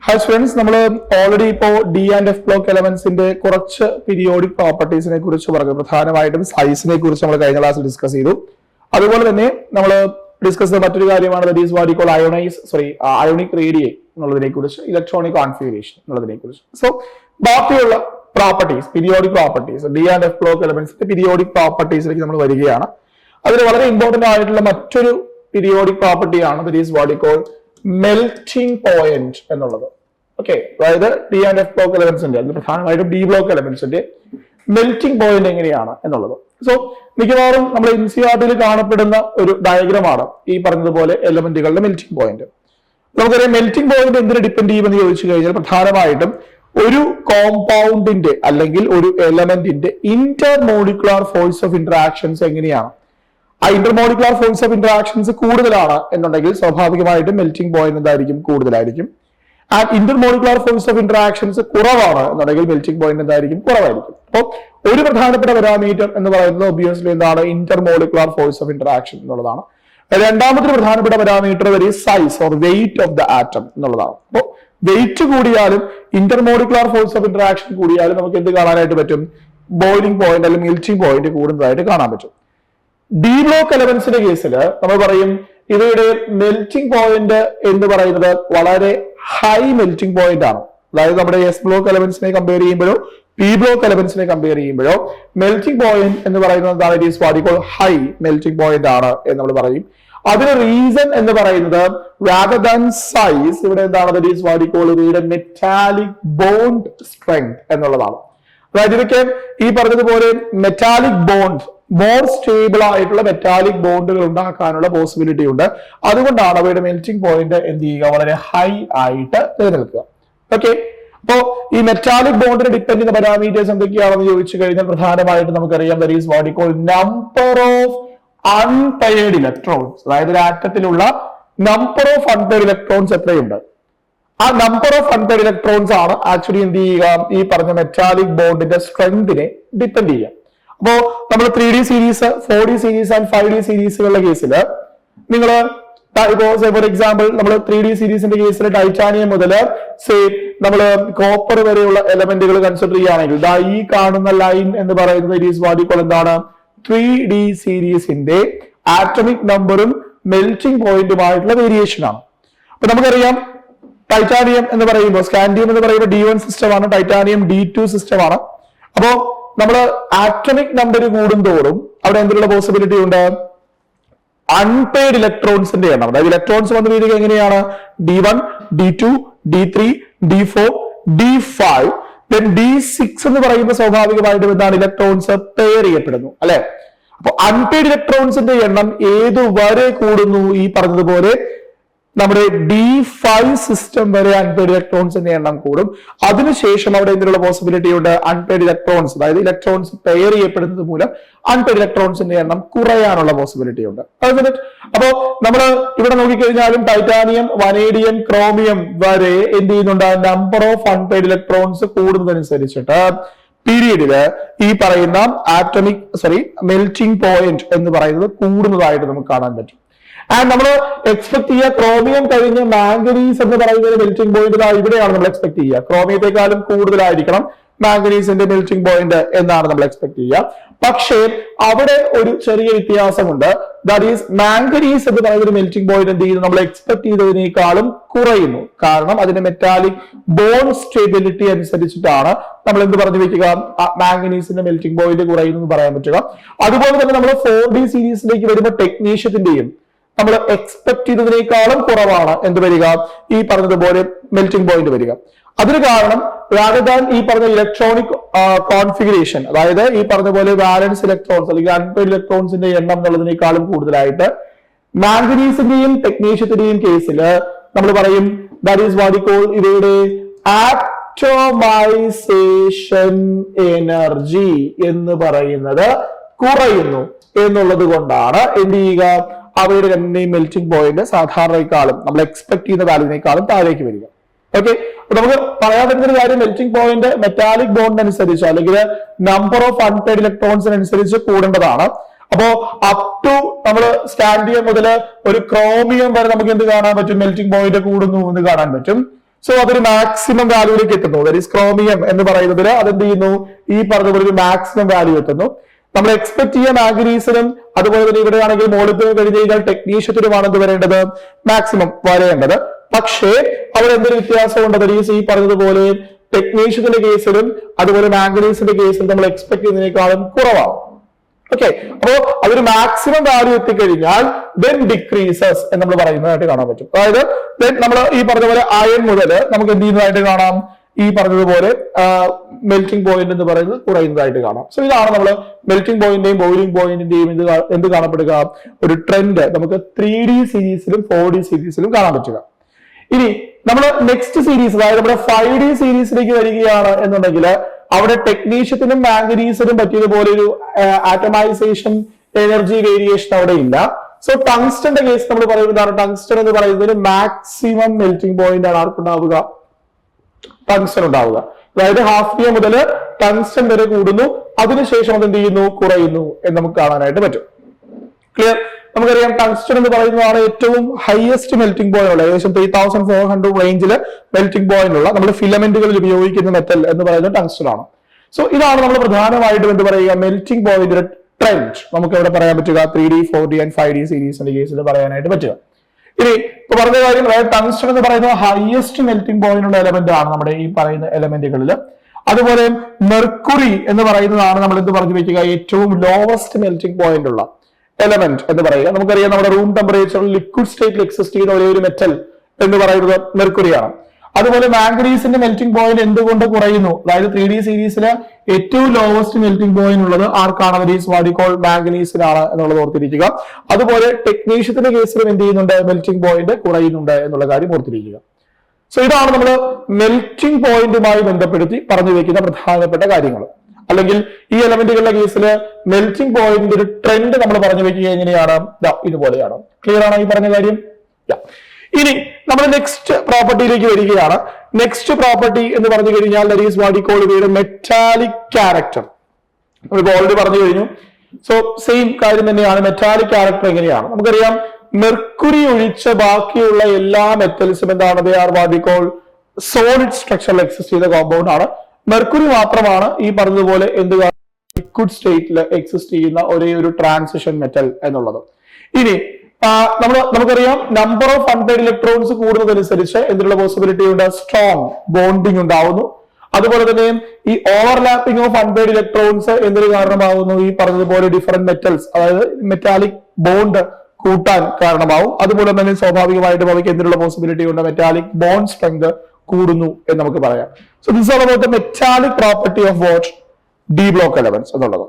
Hi students, നമ്മൾ already ഇപ്പോൾ D and f block എലമെന്റ്സിന്റെ കുറച്ച് പീരിയോഡിക് പ്രോപ്പർട്ടീസിനെ കുറിച്ച് പറഞ്ഞു. പ്രധാനമായിട്ടും സൈസിനെ കുറിച്ച് നമ്മൾ കഴിഞ്ഞ ക്ലാസ്സിൽ ഡിസ്കസ് ചെയ്തു. അതുപോലെ തന്നെ നമ്മൾ ഡിസ്കസ് ചെയ്ത മറ്റൊരു കാര്യമാണ് that is what you call ionic radii എന്നുള്ളതിനെ കുറിച്ച്, ഇലക്ട്രോണിക് കോൺഫിഗറേഷൻ എന്നുള്ളതിനെ കുറിച്ച്. സോ ബാക്കിയുള്ള properties, periodic properties, d and f block എലമെന്റ്സിന്റെ പീരിയോഡിക് പ്രോപ്പർട്ടീസിലേക്ക് നമ്മൾ വരികയാണ്. അതിൽ വളരെ ഇമ്പോർട്ടന്റ് ആയിട്ടുള്ള മറ്റൊരു പീരിയോഡിക് പ്രോപ്പർട്ടിയാണ് that is what you call melting point എന്നുള്ളത്. ഓക്കെ, അതായത് ഡി ആൻഡ് എഫ് ബ്ലോക്ക് എലമെന്റ്സിന്റെ, അതിൽ പ്രധാനമായിട്ടും ഡി ബ്ലോക്ക് എലമെന്റ്സിന്റെ മെൽറ്റിംഗ് പോയിന്റ് എങ്ങനെയാണ് എന്നുള്ളത്. സോ മിക്കവാറും നമ്മൾ NCERT കാണപ്പെടുന്ന ഒരു ഡയഗ്രമാണ് ഈ പറഞ്ഞതുപോലെ എലമെന്റുകളുടെ മെൽറ്റിംഗ് പോയിന്റ്. നമുക്കറിയാം മെൽറ്റിംഗ് പോയിന്റ് എന്തിനെ ഡിപ്പെൻഡ് ചെയ്യുമെന്ന് ചോദിച്ചു കഴിഞ്ഞാൽ പ്രധാനമായിട്ടും ഒരു കോമ്പൗണ്ടിന്റെ അല്ലെങ്കിൽ ഒരു എലമെന്റിന്റെ ഇന്റർമോളിക്കുലാർ ഫോഴ്സ് ഓഫ് ഇന്ററാക്ഷൻസ് എങ്ങനെയാണ്. ആ ഇന്റർമോളിക്കുലാർ ഫോഴ്സ് ഓഫ് ഇന്ററാക്ഷൻസ് കൂടുതലാണ് എന്നുണ്ടെങ്കിൽ സ്വാഭാവികമായിട്ടും മെൽറ്റിംഗ് പോയിന്റ് എന്തായിരിക്കും, കൂടുതലായിരിക്കും. And intermolecular force of interactions കുറവാണ് എന്നുണ്ടെങ്കിൽ മെൽറ്റിംഗ് പോയിന്റ് എന്തായിരിക്കും, കുറവായിരിക്കും. അപ്പോൾ ഒരു പ്രധാനപ്പെട്ട പാരാമീറ്റർ എന്ന് പറയുന്നത് ഒബ്വിയസ്ലി എന്താണ്, ഇന്റർമോളിക്കുലാർ ഫോഴ്സ് ഓഫ് ഇന്ററാക്ഷൻ എന്നുള്ളതാണ്. രണ്ടാമത്തെ പ്രധാനപ്പെട്ട പാരാമീറ്റർ വരെ size or weight of the atom എന്നുള്ളതാണ്. അപ്പോൾ വെയിറ്റ് കൂടിയാലും ഇന്റർമോളിക്കുലാർ ഫോഴ്സ് ഓഫ് ഇന്ററാക്ഷൻ കൂടിയാലും നമുക്ക് എന്ത് കാണാനായിട്ട് പറ്റും, ബോയിലിംഗ് പോയിന്റ് അല്ലെങ്കിൽ മെൽറ്റിംഗ് പോയിന്റ് കൂടുന്നതായിട്ട് കാണാൻ പറ്റും. ഡി ബ്ലോക്ക് എലമെന്റ്സിന്റെ കേസിൽ നമ്മൾ പറയും ഇവയുടെ മെൽറ്റിംഗ് പോയിന്റ് എന്ന് പറയുന്നത് വളരെ ഹൈ മെൽറ്റിംഗ് പോയിന്റ് ആണ്. അതായത് നമ്മുടെ എസ് ബ്ലോക്ക് എലമെന്റ്സിനെ കമ്പയർ ചെയ്യുമ്പോഴോ പി ബ്ലോക്ക് എലമെന്റ്സിനെ കമ്പയർ ചെയ്യുമ്പോഴോ മെൽറ്റിംഗ് പോയിന്റ് എന്ന് പറയുന്നത് ഹൈ മെൽറ്റിംഗ് പോയിന്റ് ആണ് എന്ന് നമ്മൾ പറയും. അതിന് റീസൺ എന്ന് പറയുന്നത് rather than size, ഇവിടെ എന്താണ് ഇവയുടെ മെറ്റാലിക് ബോണ്ട് സ്ട്രെങ്ത് എന്നുള്ളതാണ്. അതായത് ഇതൊക്കെ ഈ പറഞ്ഞതുപോലെ മെറ്റാലിക് ബോണ്ട്, മോർ സ്റ്റേബിൾ ആയിട്ടുള്ള മെറ്റാലിക് ബോണ്ടുകൾ ഉണ്ടാക്കാനുള്ള പോസിബിലിറ്റി ഉണ്ട്. അതുകൊണ്ടാണ് അവയുടെ മെൽറ്റിംഗ് പോയിന്റ് എന്ത് ചെയ്യുക, വളരെ ഹൈ ആയിട്ട് നിലനിൽക്കുക. ഓക്കെ, അപ്പോ ഈ മെറ്റാലിക് ബോണ്ടിനെ ഡിപ്പെൻഡ് ചെയ്യുന്ന പാരാമീറ്റേഴ്സ് എന്തൊക്കെയാണെന്ന് ചോദിച്ചു കഴിഞ്ഞാൽ പ്രധാനമായിട്ടും നമുക്കറിയാം that is what you call number of unpaired electrons. അതായത് ഒരു ആറ്റത്തിലുള്ള നമ്പർ ഓഫ് അൺപെയർഡ് ഇലക്ട്രോൺസ് എത്രയുണ്ട്, ആ നമ്പർ ഓഫ് അൺപെയർഡ് ഇലക്ട്രോൺസ് ആണ് ആക്ച്വലി എന്ത് ചെയ്യുക, ഈ പറഞ്ഞ മെറ്റാലിക് ബോണ്ടിന്റെ സ്ട്രെങ്തിനെ ഡിപ്പെൻഡ് ചെയ്യുക. അപ്പോ നമ്മൾ 3D series, 4D series and 5D സീരീസുകളുടെ കേസിൽ നിങ്ങൾ ഇപ്പോ ഫോർ എക്സാമ്പിൾ നമ്മൾ 3D സീരീസിന്റെ കേസിൽ ടൈറ്റാനിയം മുതൽ നമ്മൾ കോപ്പർ വരെയുള്ള എലമെന്റുകൾ കൺസിഡർ ചെയ്യുകയാണെങ്കിൽ ഈ കാണുന്ന ലൈൻ എന്ന് പറയുന്നത് എന്താണ്, 3D സീരീസിന്റെ ആറ്റമിക് നമ്പറും മെൽറ്റിംഗ് പോയിന്റുമായിട്ടുള്ള വേരിയേഷൻ ആണ്. അപ്പൊ നമുക്കറിയാം ടൈറ്റാനിയം എന്ന് പറയുമ്പോൾ, സ്കാൻഡിയം എന്ന് പറയുമ്പോൾ D1 സിസ്റ്റം ആണ്, ടൈറ്റാനിയം D2 സിസ്റ്റം ആണ്. അപ്പോ നമ്മൾ ആറ്റമിക് നമ്പർ കൂടുന്തോറും അവിടെ എന്തിനുള്ള പോസിബിലിറ്റി ഉണ്ട്, അൺപെയർഡ് ഇലക്ട്രോൺസിന്റെ എണ്ണം, അതായത് ഇലക്ട്രോൺസ് വന്ന രീതിയിൽ എങ്ങനെയാണ്, D1, D2, D3, D4, D5, then D6 എന്ന് പറയുമ്പോൾ സ്വാഭാവികമായിട്ടും എന്താണ്, ഇലക്ട്രോൺസ് പെയർ ചെയ്യപ്പെടുന്നു അല്ലെ. അപ്പൊ അൺപെയർഡ് ഇലക്ട്രോൺസിന്റെ എണ്ണം ഏതുവരെ കൂടുന്നു, ഈ പറഞ്ഞതുപോലെ നമ്മുടെ D5 സിസ്റ്റം വരെ അൺപെയർഡ് ഇലക്ട്രോൺസിന്റെ എണ്ണം കൂടും. അതിനുശേഷം അവിടെ എന്തിനുള്ള പോസിബിലിറ്റി ഉണ്ട്, അൺപെയർഡ് ഇലക്ട്രോൺസ്, അതായത് ഇലക്ട്രോൺസ് പെയർ ചെയ്യപ്പെടുന്നത് മൂലം അൺപെയർഡ് ഇലക്ട്രോൺസിന്റെ എണ്ണം കുറയാനുള്ള പോസിബിലിറ്റി ഉണ്ട്. അപ്പോ നമ്മൾ ഇവിടെ നോക്കിക്കഴിഞ്ഞാലും ടൈറ്റാനിയം, വനേഡിയം, ക്രോമിയം വരെ എന്ത് ചെയ്യുന്നുണ്ട്, നമ്പർ ഓഫ് അൺപെയർഡ് ഇലക്ട്രോൺസ് കൂടുന്നതനുസരിച്ചിട്ട് പീരീഡില് ഈ പറയുന്ന മെൽറ്റിംഗ് പോയിന്റ് എന്ന് പറയുന്നത് കൂടുന്നതായിട്ട് നമുക്ക് കാണാൻ പറ്റും. ആൻഡ് നമ്മൾ എക്സ്പെക്ട് ചെയ്യുക ക്രോമിയം കഴിഞ്ഞ് മാംഗനീസ് എന്ന് പറയുന്ന മെൽറ്റിംഗ് പോയിന്റ് ഇവിടെയാണ് നമ്മൾ എക്സ്പെക്ട് ചെയ്യുക. ക്രോമിയത്തെക്കാളും കൂടുതലായിരിക്കണം മാംഗനീസിന്റെ മെൽറ്റിംഗ് പോയിന്റ് എന്നാണ് നമ്മൾ എക്സ്പെക്ട് ചെയ്യുക. പക്ഷേ അവിടെ ഒരു ചെറിയ വ്യത്യാസമുണ്ട്. ദാറ്റ് ഈസ് മാംഗനീസ് എന്ന് പറയുന്ന മെൽറ്റിംഗ് പോയിന്റ് എന്ത് ചെയ്യുന്നു, നമ്മൾ എക്സ്പെക്ട് ചെയ്തതിനേക്കാളും കുറയുന്നു. കാരണം അതിന്റെ മെറ്റാലിക് ബോണ്ട് സ്റ്റെബിലിറ്റി അനുസരിച്ചിട്ടാണ് നമ്മൾ എന്ത് പറഞ്ഞു വെക്കുക, മാംഗനീസിന്റെ മെൽറ്റിംഗ് പോയിന്റ് കുറയുന്നു എന്ന് പറയാൻ പറ്റുക. അതുപോലെ തന്നെ നമ്മൾ 4D സീരീസിലേക്ക് വരുമ്പോൾ ടെക്നീഷ്യത്തിന്റെയും നമ്മൾ എക്സ്പെക്ട് ചെയ്തതിനേക്കാളും കുറവാണ് എന്ത് വരിക, ഈ പറഞ്ഞതുപോലെ മെൽറ്റിംഗ് പോയിന്റ് വരിക. അതിന് കാരണം ഈ പറഞ്ഞ ഇലക്ട്രോണിക് കോൺഫിഗറേഷൻ, അതായത് ഈ പറഞ്ഞ പോലെ വാലൻസ് ഇലക്ട്രോൺസ് അല്ലെങ്കിൽ അൺപെയർഡ് ഇലക്ട്രോൺസിന്റെ എണ്ണം എന്നുള്ളതിനേക്കാളും കൂടുതലായിട്ട് മാംഗനീസിന്റെയും ടെക്നീഷ്യത്തിന്റെയും കേസിൽ നമ്മൾ പറയും that is what you call ഇവയുടെ ആറ്റോമൈസേഷൻ എനർജി എന്ന് പറയുന്നത് കുറയുന്നു എന്നുള്ളത് കൊണ്ടാണ് എന്ത് ചെയ്യുക, അവയുടെ രണ്ടിന്റെയും മെൽറ്റിംഗ് പോയിന്റ് സാധാരണക്കാളും നമ്മൾ എക്സ്പെക്ട് ചെയ്യുന്ന വാല്യൂവിനേക്കാളും താഴേക്ക് വരിക. ഓക്കെ, അപ്പൊ നമുക്ക് പറയാൻ പറ്റുന്ന ഒരു കാര്യം, മെൽറ്റിംഗ് പോയിന്റ് മെറ്റാലിക് ബോണ്ട് അനുസരിച്ച് അല്ലെങ്കിൽ നമ്പർ ഓഫ് അൺപെയർഡ് ഇലക്ട്രോൺസിനനുസരിച്ച് കൂടേണ്ടതാണ്. അപ്പോ അപ് ടു നമ്മൾ സ്കാൻഡിയം മുതൽ ഒരു ക്രോമിയം വരെ നമുക്ക് എന്ത് കാണാൻ പറ്റും, മെൽറ്റിംഗ് പോയിന്റ് കൂടുന്നു എന്ന് കാണാൻ പറ്റും. സോ അതൊരു മാക്സിമം വാല്യൂയിലേക്ക് എത്തുന്നു. ദാറ്റ് ഈസ് ക്രോമിയം എന്ന് പറയുന്നതിൽ അതെന്ത് ചെയ്യുന്നു, ഈ പറഞ്ഞ പോലെ ഒരു മാക്സിമം വാല്യൂ എത്തുന്നു. നമ്മൾ എക്സ്പെക്ട് ചെയ്യാൻ മാംഗനീസിനും അതുപോലെ തന്നെ ഇവിടെയാണെങ്കിൽ മോളിബ്ഡനം കഴിഞ്ഞ് കഴിഞ്ഞാൽ ടെക്നീഷ്യത്തിനുമാണ് എന്ത് വരേണ്ടത്, മാക്സിമം വരേണ്ടത്. പക്ഷേ അവിടെ എന്തൊരു വ്യത്യാസമുണ്ട്, ദാറ്റ് ഈസ് ഈ പറഞ്ഞതുപോലെ ടെക്നീഷ്യത്തിന്റെ കേസിലും അതുപോലെ മാംഗനീസിന്റെ കേസിലും നമ്മൾ എക്സ്പെക്ട് ചെയ്യുന്നതിനേക്കാളും കുറവാണ്. ഓക്കെ, അപ്പോ അതൊരു മാക്സിമം വാല്യൂ എത്തിക്കഴിഞ്ഞാൽ ദെൻ ഡിക്രീസസ് എന്ന് നമ്മൾ പറയുന്നതായിട്ട് കാണാൻ പറ്റും. അതായത് ദെൻ നമ്മൾ ഈ പറഞ്ഞ പോലെ അയൺ മുതൽ നമുക്ക് എന്ത് ചെയ്യുന്നതായിട്ട് കാണാം, ഈ പറഞ്ഞതുപോലെ മെൽറ്റിംഗ് പോയിന്റ് എന്ന് പറയുന്നത് കുറയുന്നതായിട്ട് കാണാം. സോ ഇതാണ് നമ്മൾ മെൽറ്റിംഗ് പോയിന്റിന്റെയും ബോയിലിംഗ് പോയിന്റിന്റെയും എന്ത് കാണപ്പെടുക, ഒരു ട്രെൻഡ് നമുക്ക് 3D സീരീസിലും 4D സീരീസിലും കാണാൻ പറ്റുക. ഇനി നമ്മൾ നെക്സ്റ്റ് സീരീസ്, അതായത് നമ്മുടെ 5D സീരീസിലേക്ക് വരികയാണ് എന്നുണ്ടെങ്കിൽ അവിടെ ടെക്നീഷ്യത്തിനും മാംഗനീസിനും പറ്റിയതുപോലെ ഒരു ആറ്റമൈസേഷൻ എനർജി വേരിയേഷൻ അവിടെ ഇല്ല. സോ ടങ്സ്റ്റന്റെ കേസ് നമ്മൾ പറയുന്നതാണ്, ടങ്സ്റ്റൺ എന്ന് പറയുന്നതിന് മാക്സിമം മെൽറ്റിംഗ് പോയിന്റ് ആണ് ആർക്കുണ്ടാവുക, ടങ്സ്റ്റൺ ഉണ്ടാവുക. അതായത് ഹാഫ്നിയ മുതൽ ടങ്സ്റ്റൺ വരെ കൂടുന്നു, അതിനുശേഷം അത് എന്ത് ചെയ്യുന്നു, കുറയുന്നു എന്ന് നമുക്ക് കാണാനായിട്ട് പറ്റും. ക്ലിയർ? നമുക്കറിയാം ടങ്സ്റ്റൺ എന്ന് പറയുന്നതാണ് ഏറ്റവും ഹയസ്റ്റ് മെൽറ്റിംഗ് പോയിന്റ് ഉള്ള, ഏകദേശം 3400 റേഞ്ചിൽ മെൽറ്റിംഗ് പോയിന്റ് ഉള്ള നമ്മൾ ഫിലമെന്റുകളിൽ ഉപയോഗിക്കുന്ന മെറ്റൽ എന്ന് പറയുന്നത് ടങ്സ്റ്റൺ ആണ്. സോ ഇതാണ് നമ്മൾ പ്രധാനമായിട്ടും എന്ത് പറയുക, മെൽറ്റിംഗ് പോയിന്റിന്റെ ട്രെൻഡ് നമുക്ക് ഇവിടെ പറയാൻ പറ്റുക 3D 4D ആൻഡ് 5D സീരീസിന്റെ കേസിൽ പറയാനായിട്ട് പറ്റുക. ഇനി ഇപ്പൊ പറഞ്ഞ കാര്യം, അതായത് ടങ്സ്റ്റൺ എന്ന് പറയുന്നത് ഹയസ്റ്റ് മെൽറ്റിംഗ് പോയിന്റ് ഉള്ള എലമെന്റ് ആണ് നമ്മുടെ ഈ പറയുന്ന എലമെന്റുകളിൽ. അതുപോലെ മെർക്കുറി എന്ന് പറയുന്നതാണ് നമ്മൾ എന്ത് പറഞ്ഞു വെക്കുക, ഏറ്റവും ലോവസ്റ്റ് മെൽറ്റിംഗ് പോയിന്റ് ഉള്ള എലമെന്റ് എന്ന് പറയുക. നമുക്കറിയാം നമ്മുടെ റൂം ടെമ്പറേച്ചറിൽ ലിക്വിഡ് സ്റ്റേറ്റിൽ എക്സിസ്റ്റ് ചെയ്യുന്ന ഒരേ ഒരു മെറ്റൽ എന്ന് പറയുന്നത് മെർക്കുറിയാണ്. അതുപോലെ മാംഗനീസിന്റെ മെൽറ്റിംഗ് പോയിന്റ് എന്തുകൊണ്ട് കുറയുന്നു, അതായത് 3D സീരീസിലെ ഏറ്റവും ലോവസ്റ്റ് മെൽറ്റിംഗ് പോയിന്റ് ഉള്ളത് ആർക്കാണ്, മാംഗനീസിനാണ് എന്നുള്ളത് ഓർത്തിരിക്കുക. അതുപോലെ ടെക്നീഷ്യത്തിന്റെ കേസിലും എന്ത് ചെയ്യുന്നുണ്ട്, മെൽറ്റിംഗ് പോയിന്റ് കുറയുന്നുണ്ട് എന്നുള്ള കാര്യം ഓർത്തിരിക്കുക. സോ ഇതാണ് നമ്മൾ മെൽറ്റിംഗ് പോയിന്റുമായി ബന്ധപ്പെടുത്തി പറഞ്ഞു വെക്കുന്ന പ്രധാനപ്പെട്ട കാര്യങ്ങൾ. അല്ലെങ്കിൽ ഈ എലമെന്റുകളുടെ കേസിൽ മെൽറ്റിംഗ് പോയിന്റ് ഒരു ട്രെൻഡ് നമ്മൾ പറഞ്ഞു വെക്കുക എങ്ങനെയാണ്, ഇതുപോലെയാണ്. ക്ലിയർ ആണോ ഈ പറഞ്ഞ കാര്യം? ഇനി നമ്മൾ നെക്സ്റ്റ് പ്രോപ്പർട്ടിയിലേക്ക് വരികയാണ്. നെക്സ്റ്റ് പ്രോപ്പർട്ടി എന്ന് പറഞ്ഞു കഴിഞ്ഞാൽ that is what we call ഇവയുടെ മെറ്റാലിക് ക്യാരക്ടർ. നമ്മൾ ഓൾറെഡി പറഞ്ഞു കഴിഞ്ഞു. സോ സെയിം കാര്യം തന്നെയാണ്, മെറ്റാലിക് ക്യാരക്ടർ എങ്ങനെയാണ് നമുക്കറിയാം. മെർക്കുറി ഒഴിച്ച ബാക്കിയുള്ള എല്ലാ മെറ്റൽസും എന്താണ്, they are what we call solid സ്ട്രക്ചറിൽ എക്സിസ്റ്റ് ചെയ്ത കോമ്പൗണ്ട് ആണ്. മെർക്കുറി മാത്രമാണ് ഈ പറഞ്ഞതുപോലെ എന്ത് ലിക്വിഡ് സ്റ്റേറ്റിൽ എക്സിസ്റ്റ് ചെയ്യുന്ന ഒരേ ഒരു ട്രാൻസിഷൻ മെറ്റൽ എന്നുള്ളത്. ഇനി നമുക്കറിയാം നമ്പർ ഓഫ് അൺപെയർഡ് ഇലക്ട്രോൺസ് കൂടുന്നതനുസരിച്ച് എന്തിനുള്ള പോസിബിലിറ്റി ഉണ്ട്, സ്ട്രോങ് ബോണ്ടിങ് ഉണ്ടാവുന്നു. അതുപോലെ തന്നെ ഈ ഓവർലാപ്പിംഗ് ഓഫ് അൺപെയർഡ് ഇലക്ട്രോൺസ് എന്തിനു കാരണമാകുന്നു, ഈ പറഞ്ഞതുപോലെ ഡിഫറെന്റ് മെറ്റൽസ്, അതായത് മെറ്റാലിക് ബോണ്ട് കൂട്ടാൻ കാരണമാവും. അതുപോലെ തന്നെ സ്വാഭാവികമായിട്ടും അവയ്ക്ക് എന്തിനുള്ള പോസിബിലിറ്റി ഉണ്ട്, മെറ്റാലിക് ബോണ്ട് സ്ട്രെങ്ത് കൂടുന്നു എന്ന് നമുക്ക് പറയാം. So this are about the metallic property of what, D block elements എന്നുള്ളത്.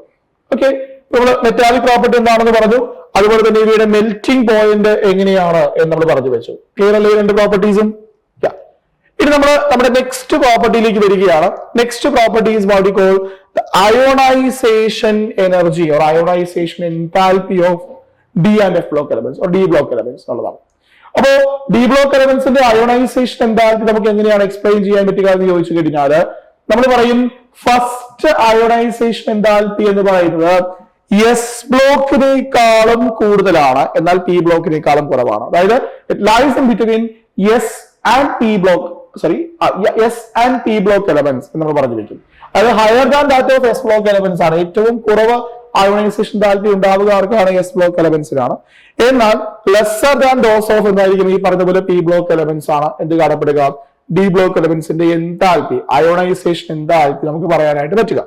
ഓക്കെ, നമ്മൾ മെറ്റാലിക് പ്രോപ്പർട്ടി എന്താണെന്ന് പറഞ്ഞു. അതുപോലെ തന്നെ ഇവയുടെ മെൽറ്റിംഗ് പോയിന്റ് എങ്ങനെയാണ് എന്ന് നമ്മൾ പറഞ്ഞു വെച്ചു. ക്ലിയർ അല്ലേ രണ്ട് പ്രോപ്പർട്ടീസും? ഇനി നമ്മൾ നമ്മുടെ നെക്സ്റ്റ് പ്രോപ്പർട്ടിയിലേക്ക് വരികയാണ്. Next property is what we call the ionisation energy or ionisation enthalpy of D and f block elements or D block elements എന്നുള്ളതാണ്. അപ്പോ ഡി ബ്ലോക്ക് എലമെന്റ്സിന്റെ അയോണൈസേഷൻ എൻതാൽപ്പി നമുക്ക് എങ്ങനെയാണ് എക്സ്പ്ലെയിൻ ചെയ്യാൻ പറ്റുക എന്ന് ചോദിച്ചു കഴിഞ്ഞാൽ നമ്മൾ പറയും ഫസ്റ്റ് അയോണൈസേഷൻ എൻതാൽപ്പി എന്ന് പറയുന്നത് എസ് ബ്ലോക്കിനേക്കാളും കൂടുതലാണ്, എന്നാൽ പി ബ്ലോക്കിനേക്കാളും കുറവാണ്. അതായത് it lies in between s and p block, s and p block elements എന്ന് നമ്മൾ പറഞ്ഞു വെക്കും. അതായത് higher than that of s block elements ആണ്. ഏറ്റവും കുറവ് അയോണൈസേഷൻ താല്പര്യം ഉണ്ടാവുക ആർക്കാണ്, എസ് ബ്ലോക്ക് എലമെന്റ്സിനാണ്. എന്നാൽ ലെസർ ദാൻ ഡോസ് ഓഫ് എന്തായിരിക്കും, ഈ പറഞ്ഞ പോലെ പി ബ്ലോക്ക് എലമെന്റ്സ് ആണ് എന്ത് കാണപ്പെടുക, ഡി ബ്ലോക്ക് എലമെന്റ്സിന്റെ എന്താൽപ്പി, അയോണൈസേഷൻ എന്താൽപ്പി നമുക്ക് പറയാനായിട്ട് പറ്റുക.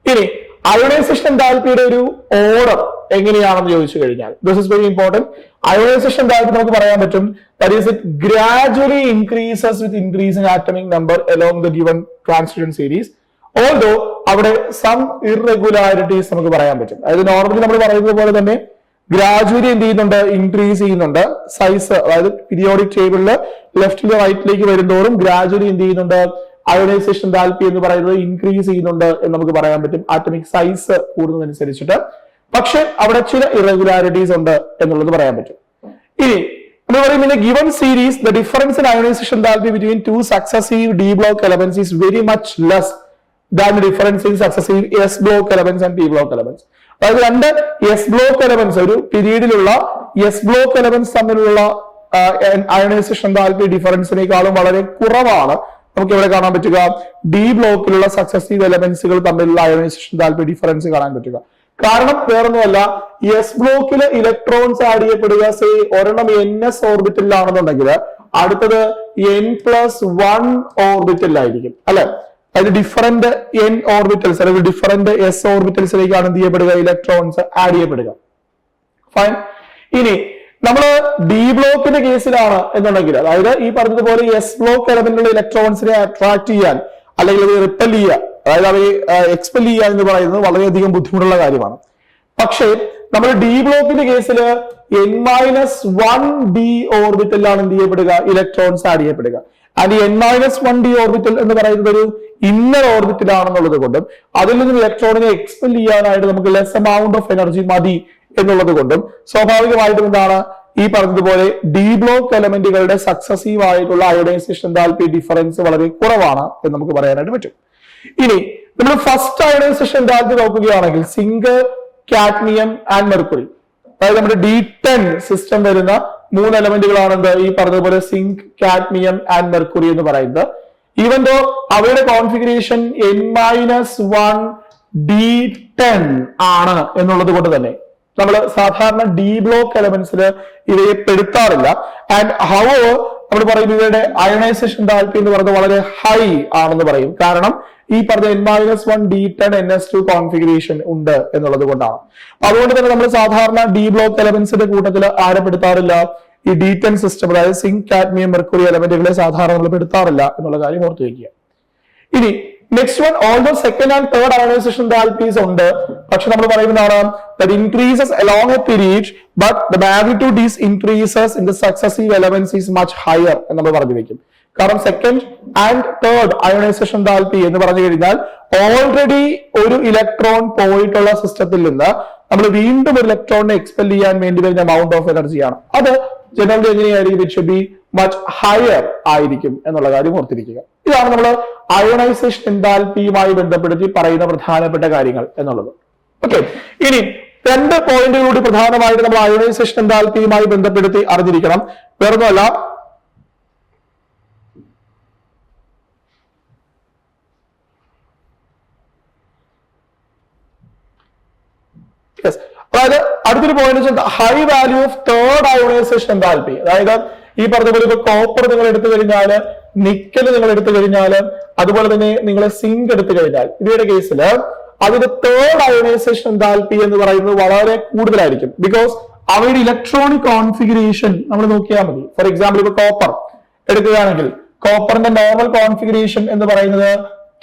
ഇനി അയോണൈസേഷൻ എന്താൽപ്പിയുടെ ഒരു ഓർഡർ എങ്ങനെയാണെന്ന് ചോദിച്ചു കഴിഞ്ഞാൽ this is very important. Ionisation enthalpy നമുക്ക് പറയാൻ പറ്റും that is it gradually increases with increasing atomic number along the given transition series, although അവിടെ some irregularities നമുക്ക് പറയാൻ പറ്റും. അതായത് നോർമലി നമ്മൾ പറയുന്നത് പോലെ തന്നെ ഗ്രാജുവലി എന്ത് ചെയ്യുന്നുണ്ട്, ഇൻക്രീസ് ചെയ്യുന്നുണ്ട് സൈസ്. അതായത് പീരിയോഡിക് ടേബിളില് ലെഫ്റ്റിലെ റൈറ്റിലേക്ക് വരുന്നതോറും ഗ്രാജുവലി എന്ത് ചെയ്യുന്നുണ്ട്, അയോണൈസേഷൻ താല്പര്യം എന്ന് പറയുന്നത് ഇൻക്രീസ് ചെയ്യുന്നുണ്ട് എന്ന് നമുക്ക് പറയാൻ പറ്റും ആറ്റമിക് സൈസ് കൂടുന്നതനുസരിച്ചിട്ട്. പക്ഷെ അവിടെ ചില ഇറഗുലാരിറ്റീസ് ഉണ്ട് എന്നുള്ളത് പറയാൻ പറ്റും. ഇനി നമ്മൾ പറയും in a given series the difference in ionization enthalpy between two successive d block elements is very much less than the difference in successive s block elements and p block elements. അതായത് രണ്ട് S block elements ഒരു പീരീഡിലുള്ള S block elements തമ്മിലുള്ള ionization enthalpy ഡിഫറൻസിനേക്കാളും വളരെ കുറവാണ് നമുക്ക് ഇവിടെ കാണാൻ പറ്റുക ഡി ബ്ലോക്കിലുള്ള സക്സസീവ് എലമെന്റ്സുകൾ തമ്മിലുള്ള അയണൈസേഷൻ എന്താൽപി ഡിഫറൻസ് കാണാൻ പറ്റുക. കാരണം വേറൊന്നുമല്ല, എസ് ബ്ലോക്കിൽ ഇലക്ട്രോൺസ് ആഡ് ചെയ്യപ്പെടുക സേ ഒരെണ്ണം NS ഓർബിറ്റലിലാണെന്നുണ്ടെങ്കിൽ അടുത്തത് N+1 ഓർബിറ്റലിലായിരിക്കും അല്ലെ. അതായത് ഡിഫറന്റ് N ഓർബിറ്റൽസ് അല്ലെങ്കിൽ ഡിഫറന്റ് S ഓർബിറ്റൽസിലേക്കാണ് എന്ത് ചെയ്യപ്പെടുക, ഇലക്ട്രോൺസ് ആഡ് ചെയ്യപ്പെടുക. ഫൈൻ. ഇനി നമ്മൾ ഡി ബ്ലോക്കിന്റെ കേസിലാണ് എന്നുണ്ടെങ്കിൽ, അതായത് ഈ പറഞ്ഞതുപോലെ എസ് ബ്ലോക്ക് എലമെന്റിലുള്ള ഇലക്ട്രോൺസിനെ അട്രാക്ട് ചെയ്യാൻ അല്ലെങ്കിൽ റിപ്പൽ ചെയ്യുക, അതായത് അവയെ എക്സ്പെൽ ചെയ്യുക എന്ന് പറയുന്നത് വളരെയധികം ബുദ്ധിമുട്ടുള്ള കാര്യമാണ്. പക്ഷേ നമ്മൾ ഡി ബ്ലോക്കിന്റെ കേസിൽ N-1d ഓർബിറ്റലിലാണ് എന്ത് ചെയ്യപ്പെടുക, ഇലക്ട്രോൺസ് ആഡ് ചെയ്യപ്പെടുക. ആൻഡ് N-1d ഓർബിറ്റൽ എന്ന് പറയുന്നത് ഒരു ഇന്നർ ഓർബിറ്റലാണെന്നുള്ളത് കൊണ്ടും അതിൽ നിന്നും ഇലക്ട്രോണിനെ എക്സ്പെൽ ചെയ്യാനായിട്ട് നമുക്ക് ലെസ് എമൗണ്ട് ഓഫ് എനർജി മതി എന്നുള്ളത് കൊണ്ടും സ്വാഭാവികമായിട്ടും എന്താണ് ഈ പറഞ്ഞതുപോലെ ഡി ബ്ലോക്ക് എലമെന്റുകളുടെ സക്സസീവ് ആയിട്ടുള്ള അയണൈസേഷൻ എന്താൽപി ഡിഫറൻസ് വളരെ കുറവാണ് എന്ന് നമുക്ക് പറയാനായിട്ട് പറ്റും. ഇനി നമ്മൾ ഫസ്റ്റ് അയണൈസേഷൻ എന്താൽപി നോക്കുകയാണെങ്കിൽ സിങ്ക്, കാഡ്മിയം ആൻഡ് മെർക്കുറി, അതായത് നമ്മുടെ D10 സിസ്റ്റം വരുന്ന 3 എലമെന്റുകളാണ് എന്ത് ഈ പറഞ്ഞതുപോലെ സിങ്ക്, കാഡ്മിയം ആൻഡ് മെർക്കുറി എന്ന് പറയുന്നത്. ഈവൻ ദോ അവയുടെ കോൺഫിഗറേഷൻ N-1d10 ആണ് എന്നുള്ളത് കൊണ്ട് തന്നെ നമ്മൾ സാധാരണ ഡി ബ്ലോക്ക് എലമെന്റ്സിൽ ഇവയെ പെടുത്താറില്ല. ആൻഡ് ഹൗവർ നമ്മൾ പറയും ഇവയുടെ അയണൈസേഷൻ എന്താൽപി എന്ന് പറയുന്നത് വളരെ ഹൈ ആണെന്ന് പറയും. കാരണം ഈ പറഞ്ഞ N-1d10 NS2 കോൺഫിഗറേഷൻ ഉണ്ട് എന്നുള്ളത് കൊണ്ടാണ്. അതുകൊണ്ട് തന്നെ നമ്മൾ സാധാരണ ഡി ബ്ലോക്ക് എലമെന്റ്സിന്റെ കൂട്ടത്തിൽ ആരെ പെടുത്താറില്ല, ഈ D10 സിസ്റ്റം അതായത് സിങ്ക്, കാഡ്മിയം, മെർക്കുറി എലമെന്റുകളെ സാധാരണ നമ്മൾ പെടുത്താറില്ല എന്നുള്ള കാര്യം ഓർത്തു വയ്ക്കുക. ഇനി next one, although second and third ionisation enthalpies ഉണ്ട്, പക്ഷെ നമ്മൾ പറയുന്നതാണ് that increases along a period but the magnitude is increases in the successive elements is much higher എന്ന് നമ്മൾ പറഞ്ഞു വെക്കും. കാരണം second and third ionisation enthalpy എന്ന് പറഞ്ഞു കഴിഞ്ഞാൽ ഓൾറെഡി ഒരു ഇലക്ട്രോൺ പോയിട്ടുള്ള സിസ്റ്റത്തിൽ നിന്ന് നമ്മൾ വീണ്ടും ഒരു ഇലക്ട്രോണിനെ എക്സ്പെൽ ചെയ്യാൻ വേണ്ടി വരുന്ന എമൗണ്ട് ഓഫ് എനർജിയാണ്. അത് ജനറലി എങ്ങനെയായിരിക്കും, it should be much higher ആയിരിക്കും എന്നുള്ള കാര്യം ഓർത്തിരിക്കുക. ഇതാണ് നമ്മൾ അയണൈസേഷൻ എന്താൽപിയുമായി ബന്ധപ്പെടുത്തി പറയുന്ന പ്രധാനപ്പെട്ട കാര്യങ്ങൾ എന്നുള്ളത്. ഓക്കെ, ഇനി 2 പോയിന്റുകൾ കൂടി പ്രധാനമായിട്ട് നമ്മൾ അയണൈസേഷൻ എന്താൽപിയുമായി ബന്ധപ്പെടുത്തി അറിഞ്ഞിരിക്കണം. വേറൊന്നുമല്ല, അതായത് അടുത്തൊരു point high value of third ionisation enthalpy. അതായത് ഈ പറഞ്ഞ ഇപ്പൊ കോപ്പർ നിങ്ങൾ എടുത്തു കഴിഞ്ഞാൽ, നിക്കൽ നിങ്ങൾ എടുത്തു കഴിഞ്ഞാൽ, അതുപോലെ തന്നെ നിങ്ങൾ സിങ്ക് എടുത്തു കഴിഞ്ഞാൽ, ഇവയുടെ കേസിൽ അതിന്റെ തേർഡ് അയണൈസേഷൻ എന്താൽപി എന്ന് പറയുന്നത് വളരെ കൂടുതലായിരിക്കും. ബിക്കോസ് അവയുടെ ഇലക്ട്രോണിക് കോൺഫിഗറേഷൻ നമ്മൾ നോക്കിയാൽ മതി. ഫോർ എക്സാമ്പിൾ ഇപ്പൊ കോപ്പർ എടുക്കുകയാണെങ്കിൽ കോപ്പറിന്റെ നോർമൽ കോൺഫിഗറേഷൻ എന്ന് പറയുന്നത്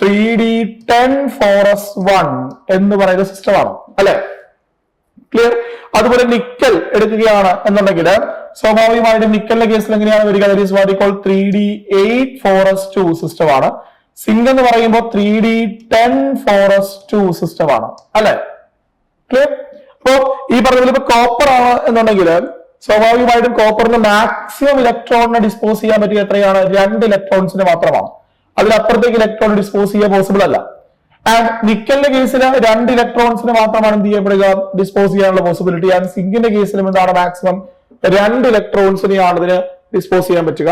3d10 എന്ന് പറയുന്ന സിസ്റ്റമാണ് അല്ലെ, ക്ലിയർ. അതുപോലെ നിക്കൽ എടുക്കുകയാണ് എന്നുണ്ടെങ്കിൽ സ്വാഭാവികമായിട്ടും നിക്കലിന്റെ കേസിൽ എങ്ങനെയാണ് വരിക, 3d8 സിസ്റ്റമാണ്. സിങ്ക് എന്ന് പറയുമ്പോൾ 3d10 സിസ്റ്റമാണ് അല്ലെ, ക്ലിയർ. അപ്പോ ഈ പറഞ്ഞതിൽ ഇപ്പൊ കോപ്പർ ആണ് എന്നുണ്ടെങ്കിൽ സ്വാഭാവികമായിട്ടും കോപ്പറിന് മാക്സിമം ഇലക്ട്രോണിനെ ഡിസ്പോസ് ചെയ്യാൻ പറ്റിയ എത്രയാണ്, 2 ഇലക്ട്രോൺസിന് മാത്രമാണ്. അതിനപ്പുറത്തേക്ക് ഇലക്ട്രോൺ ഡിസ്പോസ് ചെയ്യാൻ പോസിബിൾ അല്ല. ആൻഡ് നിക്കലിന്റെ കേസിൽ 2 ഇലക്ട്രോൺസിന് മാത്രമാണ് എന്ത് ചെയ്യപ്പെടുക, ഡിസ്പോസ് ചെയ്യാനുള്ള പോസിബിലിറ്റി. ആൻഡ് സിങ്കിന്റെ കേസിലും എന്താണ് മാക്സിമം 2 ഇലക്ട്രോൺസിനെയാണ് ഇതിന് ഡിസ്പോസ് ചെയ്യാൻ പറ്റുക.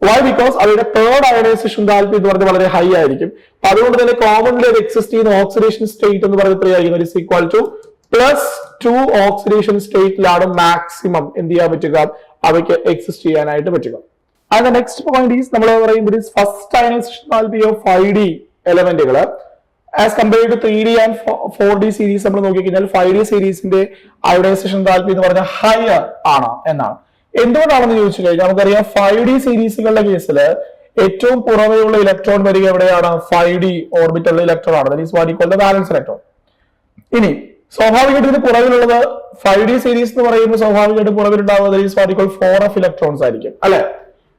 വൈ? ബിക്കോസ് അവരുടെ തേർഡ് അയണൈസേഷൻ എന്താൽപി എന്ന് പറഞ്ഞാൽ വളരെ ഹൈ ആയിരിക്കും. അതുകൊണ്ട് തന്നെ കോമൺലി അത് എക്സിസ്റ്റ് ചെയ്യുന്ന ഓക്സിഡേഷൻ സ്റ്റേറ്റ് എന്ന് പറയുന്നത് എത്രയായിരിക്കും, ഇസ് ഈക്വൽ ടു +2 ഓക്സിഡേഷൻ സ്റ്റേറ്റിലാണ് മാക്സിമം എന്ത് ചെയ്യാൻ പറ്റുക, അവയ്ക്ക് എക്സിസ്റ്റ് ചെയ്യാനായിട്ട് പറ്റുക. ആൻഡ് നെക്സ്റ്റ് പോയിന്റ് ഈസ് നമ്മൾ പറയുമ്പോൾ first ionization enthalpy of 5D എലമെന്റുകൾ as compared to 3D and 4D series നമ്മൾ നോക്കിക്കഴിഞ്ഞാൽ 5D സീരീസിന്റെ അയണൈസേഷൻ എന്താൽപി എന്ന് പറഞ്ഞാൽ ഹയർ ആണ് എന്നാണ്. എന്തുകൊണ്ടാണെന്ന് ചോദിച്ചു കഴിഞ്ഞാൽ നമുക്കറിയാം 5D സീരീസുകളുടെ കേസിൽ ഏറ്റവും പുറമെയുള്ള ഇലക്ട്രോൺ വരിക എവിടെയാണ്, 5D ഓർബിറ്റുള്ള ഇലക്ട്രോൺ ആണ്, that is what you call the valence electron. ഇനി സ്വാഭാവികമായിട്ട് ഇതിന് പുറകിലുള്ളത് 5D സീരീസ് എന്ന് പറയുമ്പോൾ സ്വാഭാവികമായിട്ട് പുറകിലുണ്ടാവുന്നത് that is what you call 4f electrons ആയിരിക്കും അല്ലെ.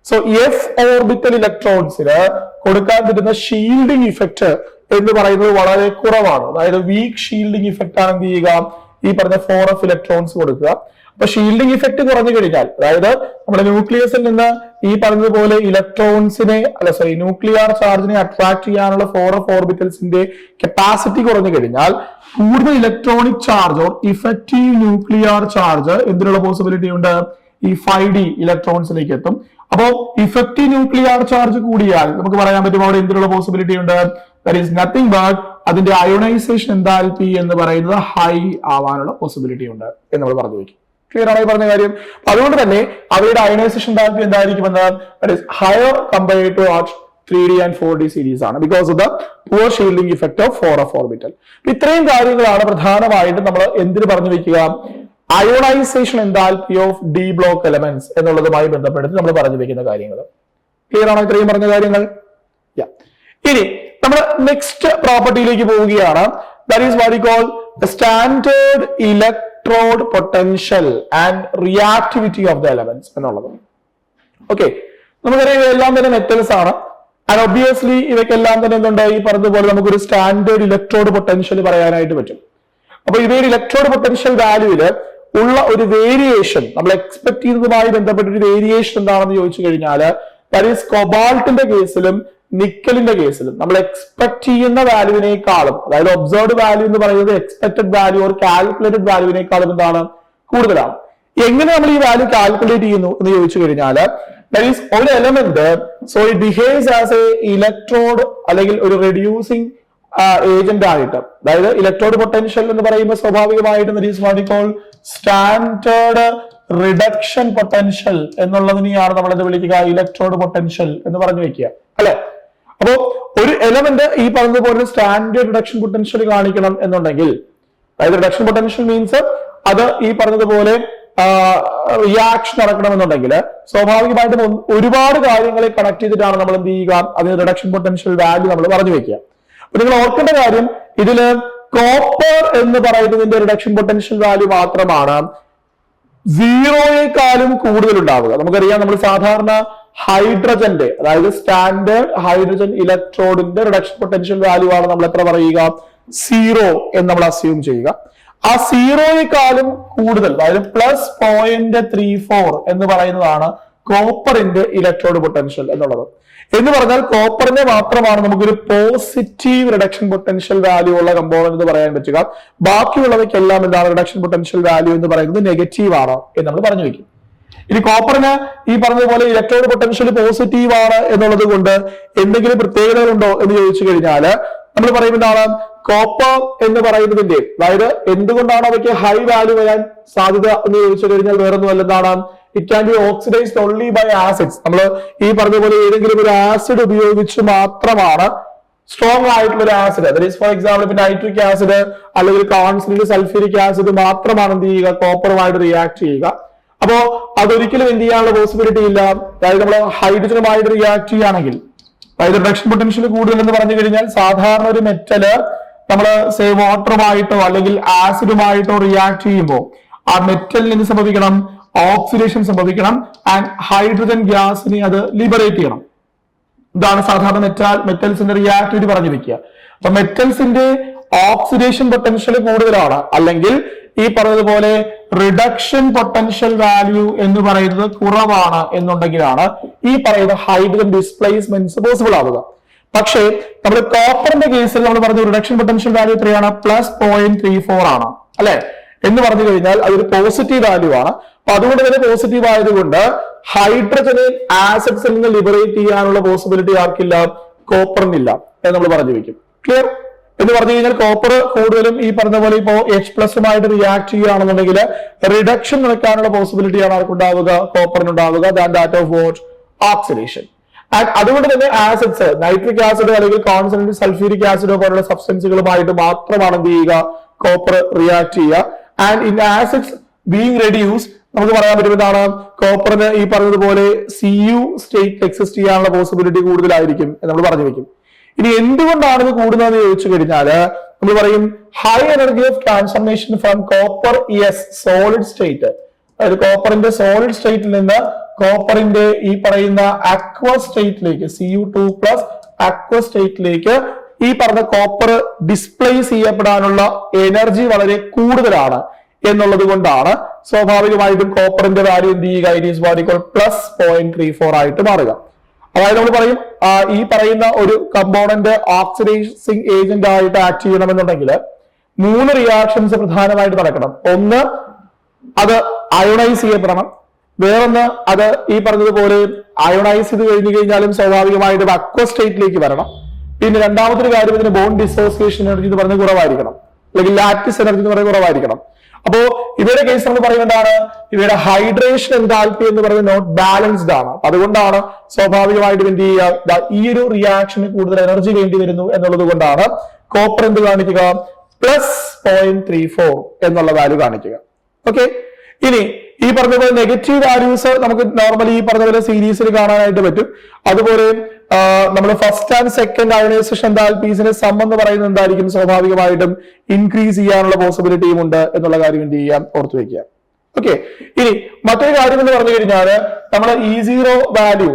സോ എഫ് ഓർബിറ്റൽ ഇലക്ട്രോൺസിന് കൊടുക്കാൻ പറ്റുന്ന ഷീൽഡിംഗ് ഇഫക്റ്റ് എന്ന് പറയുന്നത് വളരെ കുറവാണ്. അതായത് വീക്ക് ഷീൽഡിംഗ് ഇഫക്റ്റ് ആണ് എന്ത് ചെയ്യുക, ഈ പറഞ്ഞ 4f ഇലക്ട്രോൺസ് കൊടുക്കുക. അപ്പൊ ഷീൽഡിംഗ് ഇഫക്റ്റ് കുറഞ്ഞു കഴിഞ്ഞാൽ, അതായത് നമ്മുടെ ന്യൂക്ലിയസിൽ നിന്ന് ഈ പറഞ്ഞതുപോലെ ഇലക്ട്രോൺസിനെ ന്യൂക്ലിയർ ചാർജിനെ അട്രാക്ട് ചെയ്യാനുള്ള 4f ഓർബിറ്റൽസിന്റെ കപ്പാസിറ്റി കുറഞ്ഞു കഴിഞ്ഞാൽ കൂടുതൽ electronic charge or effective nuclear charge എന്തിനുള്ള പോസിബിലിറ്റി ഉണ്ട്, ഈ 5d ഇലക്ട്രോൺസിലേക്ക് എത്തും. അപ്പോ ഇഫക്റ്റീവ് ന്യൂക്ലിയർ ചാർജ് കൂടിയാൽ നമുക്ക് പറയാൻ പറ്റും അവിടെ എന്തിനുള്ള പോസിബിലിറ്റി ഉണ്ട്? ദാറ്റ് ഈസ് നത്തിങ് ബട്ട് അതിന്റെ അയോണൈസേഷൻ എൻതാൽപ്പി എന്ന് പറയുന്നത് ഹൈ ആവാനുള്ള പോസിബിലിറ്റി ഉണ്ട് എന്ന് നമ്മൾ പറഞ്ഞു വെക്കും. ക്ലിയർ ആണോ ഈ പറഞ്ഞ കാര്യം? അതുകൊണ്ട് തന്നെ അവരുടെ അയോണൈസേഷൻ എൻതാൽപ്പി എന്തായിരിക്കുമെന്ന് that is higher compared to 3d and 4d series ആണ് because of the poor shielding effect of 4f orbital. ഇത്രയും കാര്യങ്ങളാണ് പ്രധാനമായിട്ടും നമ്മൾ എന്തിന് പറഞ്ഞു വെക്കുക? Ionization enthalpy of d block elements എന്നുള്ളതുമായി ബന്ധപ്പെടുത്തി നമ്മൾ പറഞ്ഞു വെക്കുന്ന കാര്യങ്ങൾ. ക്ലിയർ ആണോ ഇത്രയും പറഞ്ഞ കാര്യങ്ങൾ? ഇനി നമ്മൾ നെക്സ്റ്റ് പ്രോപ്പർട്ടിയിലേക്ക് പോവുകയാണ്. That is what we call the standard electrode potential and reactivity of the elements എന്നുള്ളത്. ഓക്കെ, നമുക്കറിയാം ഇവയെല്ലാം തന്നെ മെറ്റൽസ് ആണ്. ആൻഡ് ഒബ്വിയസ്ലി ഇവയ്ക്കെല്ലാം തന്നെ എന്തുണ്ട്? ഈ പറഞ്ഞതുപോലെ നമുക്കൊരു സ്റ്റാൻഡേർഡ് ഇലക്ട്രോഡ് പൊട്ടൻഷ്യൽ പറയാനായിട്ട് പറ്റും. അപ്പൊ ഇവയുടെ ഇലക്ട്രോഡ് പൊട്ടൻഷ്യൽ വാല്യൂവില് ഉള്ള ഒരു വേരിയേഷൻ നമ്മൾ എക്സ്പെക്ട് ചെയ്യുന്നതുമായി ബന്ധപ്പെട്ട ഒരു വേരിയേഷൻ എന്താണെന്ന് ചോദിച്ചു കഴിഞ്ഞാൽ ദാറ്റ് ഈസ് കൊബാൾട്ടിന്റെ കേസിലും നിക്കലിന്റെ കേസിലും നമ്മൾ എക്സ്പെക്ട് ചെയ്യുന്ന വാല്യൂവിനേക്കാളും, അതായത് ഒബ്സർവ്ഡ് വാല്യൂ എന്ന് പറയുന്നത് എക്സ്പെക്ടഡ് വാല്യൂ ഓർ കാൽക്കുലേറ്റഡ് വാല്യൂവിനേക്കാളും എന്താണ്? കൂടുതലാണ്. എങ്ങനെ നമ്മൾ ഈ വാല്യൂ കാൽക്കുലേറ്റ് ചെയ്യുന്നു എന്ന് ചോദിച്ചു കഴിഞ്ഞാൽ that is ഒരു element so it behaves as A electrode അല്ലെങ്കിൽ ഒരു റെഡ്യൂസിങ് ഏജന്റ് ആയിട്ട്, അതായത് ഇലക്ട്രോഡ് പൊട്ടൻഷ്യൽ എന്ന് പറയുമ്പോൾ സ്വാഭാവികമായിട്ടും that is what we call standard reduction potential എന്നുള്ളതിനെയാണ് നമ്മൾ എന്ത് വിളിക്കുക? ഇലക്ട്രോഡ് പൊട്ടൻഷ്യൽ എന്ന് പറഞ്ഞു വെക്കുക, അല്ലെ? അപ്പോ ഒരു എലമെന്റ് ഈ പറഞ്ഞതുപോലെ സ്റ്റാൻഡേർഡ് റിഡക്ഷൻ പൊട്ടൻഷ്യൽ കാണിക്കണം എന്നുണ്ടെങ്കിൽ, അതായത് റിഡക്ഷൻ പൊട്ടൻഷ്യൽ മീൻസ് അത് ഈ പറഞ്ഞതുപോലെ റിയാക്ഷൻ നടക്കണമെന്നുണ്ടെങ്കിൽ സ്വാഭാവികമായിട്ടും ഒരുപാട് കാര്യങ്ങളെ കണക്ട് ചെയ്തിട്ടാണ് നമ്മൾ എന്ത് ചെയ്യുക? അതിന് റിഡക്ഷൻ പൊട്ടൻഷ്യൽ വാല്യൂ നമ്മൾ പറഞ്ഞു വെക്കുക. അപ്പൊ നിങ്ങൾ ഓർക്കേണ്ട കാര്യം, ഇതില് കോപ്പർ എന്ന് പറയുന്നതിന്റെ റിഡക്ഷൻ പൊട്ടൻഷ്യൽ വാല്യൂ മാത്രമാണ് 0യേക്കാളും കൂടുതൽ ഉണ്ടാവുക. നമുക്കറിയാം നമ്മൾ സാധാരണ ഹൈഡ്രജന്റെ, അതായത് സ്റ്റാൻഡേർഡ് ഹൈഡ്രജൻ ഇലക്ട്രോഡിന്റെ റിഡക്ഷൻ പൊട്ടൻഷ്യൽ വാല്യൂ ആണ് നമ്മൾ എത്ര പറയുക? 0 എന്ന് നമ്മൾ അസ്യൂം ചെയ്യുക. ആ 0യേക്കാളും കൂടുതൽ, അതായത് +0.34 എന്ന് പറയുന്നതാണ് കോപ്പറിന്റെ ഇലക്ട്രോഡ് പൊട്ടൻഷ്യൽ എന്നുള്ളത്. എന്ന് പറഞ്ഞാൽ കോപ്പറിനെ മാത്രമാണ് നമുക്കൊരു പോസിറ്റീവ് റിഡക്ഷൻ പൊട്ടൻഷ്യൽ വാല്യൂ ഉള്ള കമ്പോണന്റ് എന്ന് പറയാൻ പറ്റുക. ബാക്കിയുള്ളവയ്ക്കെല്ലാം എന്താണ് റിഡക്ഷൻ പൊട്ടൻഷ്യൽ വാല്യൂ എന്ന് പറയുന്നത് നെഗറ്റീവ് ആണ് എന്ന് നമ്മൾ പറഞ്ഞു വെക്കും. ഇനി കോപ്പറിന് ഈ പറഞ്ഞതുപോലെ ഇലക്ട്രോഡ് പൊട്ടൻഷ്യൽ പോസിറ്റീവ് ആണ് എന്നുള്ളത് കൊണ്ട് എന്തെങ്കിലും പ്രത്യേകതകളുണ്ടോ എന്ന് ചോദിച്ചു കഴിഞ്ഞാല് നമ്മൾ പറയുന്നതാണ് കോപ്പർ എന്ന് പറയുന്നതിന്റെ, അതായത് എന്തുകൊണ്ടാണ് അവയ്ക്ക് ഹൈ വാല്യൂ വരാൻ സാധ്യത എന്ന് ചോദിച്ചു കഴിഞ്ഞാൽ വേറൊന്നുമല്ല, എന്താണ്? It can be oxidised only by acids. നമ്മൾ ഈ പറഞ്ഞതുപോലെ ഏതെങ്കിലും ഒരു ആസിഡ് ഉപയോഗിച്ച് മാത്രമാണ് സ്ട്രോങ് ആയിട്ടുള്ള ഒരു acid, that is for example ഇപ്പൊ നൈട്രിക് ആസിഡ് അല്ലെങ്കിൽ കോൺസെൻട്രേറ്റഡ് സൾഫ്യൂരിക് ആസിഡ് മാത്രമാണ് എന്ത് ചെയ്യുക? കോപ്പറുമായിട്ട് റിയാക്ട് ചെയ്യുക. അപ്പോ അതൊരിക്കലും എന്ത് ചെയ്യാനുള്ള പോസിബിലിറ്റി ഇല്ല. അതായത് നമ്മൾ ഹൈഡ്രജനുമായിട്ട് റിയാക്ട് ചെയ്യുകയാണെങ്കിൽ, അതായത് റിഡക്ഷൻ പൊട്ടൻഷ്യൽ കൂടുതൽ എന്ന് പറഞ്ഞു കഴിഞ്ഞാൽ സാധാരണ ഒരു മെറ്റല് നമ്മൾ സേ വാട്ടറുമായിട്ടോ അല്ലെങ്കിൽ ആസിഡുമായിട്ടോ റിയാക്ട് ചെയ്യുമ്പോൾ ആ മെറ്റലിന് എന്ത് സംഭവിക്കണം? ഓക്സിഡേഷൻ സംഭവിക്കണം. ആൻഡ് ഹൈഡ്രജൻ ഗ്യാസിനെ അത് ലിബറേറ്റ് ചെയ്യണം. ഇതാണ് സാധാരണ മെറ്റൽസിന്റെ റിയാക്ടിവിറ്റി പറഞ്ഞു വെക്കുക. അപ്പൊ മെറ്റൽസിന്റെ ഓക്സിഡേഷൻ പൊട്ടൻഷ്യൽ കൂടുതലാണ്, അല്ലെങ്കിൽ ഈ പറഞ്ഞതുപോലെ റിഡക്ഷൻ പൊട്ടൻഷ്യൽ വാല്യൂ എന്ന് പറയുന്നത് കുറവാണ് എന്നുണ്ടെങ്കിലാണ് ഈ പറയുന്ന ഹൈഡ്രജൻ ഡിസ്പ്ലേസ്മെന്റ്സ് പോസിബിൾ ആവുക. പക്ഷേ നമ്മൾ കോപ്പറിന്റെ കേസിൽ നമ്മൾ പറഞ്ഞ റിഡക്ഷൻ പൊട്ടൻഷ്യൽ വാല്യൂ എത്രയാണ്? +0.34 ആണ്, അല്ലെ? എന്ന് പറഞ്ഞു കഴിഞ്ഞാൽ അതൊരു പോസിറ്റീവ് വാല്യൂ ആണ്. അപ്പൊ അതുകൊണ്ട് തന്നെ പോസിറ്റീവ് ആയതുകൊണ്ട് ഹൈഡ്രജനെ ആസിഡ്സിൽ നിന്ന് ലിബറേറ്റ് ചെയ്യാനുള്ള പോസിബിലിറ്റി ആർക്കില്ല? കോപ്പറിനില്ല എന്ന് നമ്മൾ പറഞ്ഞു വെക്കും. ക്ലിയർ? എന്ന് പറഞ്ഞു കഴിഞ്ഞാൽ കോപ്പർ കൂടുതലും ഈ പറഞ്ഞ പോലെ ഇപ്പോ H+ഉമായിട്ട് റിയാക്ട് ചെയ്യുകയാണെന്നുണ്ടെങ്കിൽ റിഡക്ഷൻ നടക്കാനുള്ള പോസിബിലിറ്റിയാണ് ആർക്കുണ്ടാവുക? കോപ്പറിനുണ്ടാവുക. That of what? Oxidation. And അതുകൊണ്ട് തന്നെ ആസിഡ്സ്, നൈട്രിക് ആസിഡ് അല്ലെങ്കിൽ കോൺസെൻട്രേറ്റഡ് സൾഫ്യൂരിക് ആസിഡോ പോലുള്ള സബ്സ്റ്റൻസുകളുമായിട്ട് മാത്രമാണ് എന്ത് ചെയ്യുക? കോപ്പർ റിയാക്ട് ചെയ്യുക. And in acids being reduce നമുക്ക് പറയാൻ പറ്റുന്നതാണ് കോപ്പറിന് ഈ പറഞ്ഞതുപോലെ Cu സ്റ്റേറ്റ് എക്സിസ്റ്റ് ചെയ്യാനുള്ള പോസിബിലിറ്റി കൂടുതലായിരിക്കും എന്ന് നമ്മൾ പറഞ്ഞു വെക്കും. ഇനി എന്തുകൊണ്ടാണ് ഇത് കൂടുന്നതെന്ന് ചോദിച്ചു കഴിഞ്ഞാല് നമ്മൾ പറയും high energy of transformation from copper solid state, അതായത് കോപ്പറിന്റെ സോളിഡ് സ്റ്റേറ്റിൽ നിന്ന് കോപ്പറിന്റെ ഈ പറയുന്ന അക്വസ് സ്റ്റേറ്റിലേക്ക് Cu2+ അക്വസ് സ്റ്റേറ്റിലേക്ക് ഈ പറഞ്ഞ കോപ്പർ ഡിസ്പ്ലേസ് ചെയ്യപ്പെടാനുള്ള എനർജി വളരെ കൂടുതലാണ് എന്നുള്ളത് കൊണ്ടാണ് സ്വാഭാവികമായിട്ടും കോപ്പറിന്റെ വാല്യൂ എന്ത് ചെയ്യുക? ഇറ്റ് ഈസ് വാട്ട് ഈക്വൽ +0.34 ആയിട്ട് മാറുക. അതായത് നമ്മൾ പറയും ഈ പറയുന്ന ഒരു കമ്പോണന്റ് ഓക്സിഡൈസിങ് ഏജന്റ് ആയിട്ട് ആക്ട് ചെയ്യണമെന്നുണ്ടെങ്കിൽ 3 റിയാക്ഷൻസ് പ്രധാനമായിട്ട് നടക്കണം. ഒന്ന്, അത് അയോണൈസ് ചെയ്യപ്പെടണം. വേറൊന്ന് അത് ഈ പറഞ്ഞതുപോലെ അയോണൈസ് ചെയ്ത് കഴിഞ്ഞു കഴിഞ്ഞാലും സ്വാഭാവികമായിട്ടും അക്വ സ്റ്റേറ്റിലേക്ക് വരണം. പിന്നെ രണ്ടാമത്തെ കാര്യം ഇതിന് ബോണ്ട് ഡിസോസിയേഷൻ എനർജി എന്ന് പറഞ്ഞ് കുറവായിരിക്കണം, അല്ലെങ്കിൽ ലാറ്റിസ് എനർജി എന്ന് പറഞ്ഞ് കുറവായിരിക്കണം. അപ്പോ ഇവയുടെ കേസ് നമ്മൾ പറയുന്നതാണ് ഇവയുടെ ഹൈഡ്രേഷൻ എൻതാൽപ്പി എന്ന് പറയുന്നത് നോട്ട് ബാലൻസ്ഡ് ആണ്. അതുകൊണ്ടാണ് സ്വാഭാവികമായിട്ടും എന്ത് ചെയ്യുക, ഈ ഒരു റിയാക്ഷന് കൂടുതൽ എനർജി വേണ്ടി വരുന്നു എന്നുള്ളത് കൊണ്ടാണ് കോപ്പർ എന്ത് കാണിക്കുക, +0.34 എന്നുള്ള വാല്യൂ കാണിക്കുക. ഓക്കെ, ഇനി ഈ പറഞ്ഞ പോലെ നെഗറ്റീവ് വാല്യൂസ് നമുക്ക് നോർമലി ഈ പറഞ്ഞ പോലെ സീരീസിൽ കാണാനായിട്ട് പറ്റും. അതുപോലെ നമ്മൾ ഫസ്റ്റ് ആൻഡ് സെക്കൻഡ് അയണൈസേഷൻ എൻതാൽപ്പീസിന്റെ സം എന്ന് പറയുന്നത് എന്തായിരിക്കും, സ്വാഭാവികമായിട്ടും ഇൻക്രീസ് ചെയ്യാനുള്ള പോസിബിലിറ്റിയും ഉണ്ട് എന്നുള്ള കാര്യം എന്ത് ചെയ്യാം, ഓർത്തു വെക്കുക. ഓക്കെ, ഇനി മറ്റൊരു കാര്യം എന്ന് പറഞ്ഞു കഴിഞ്ഞാൽ നമ്മൾ E0 value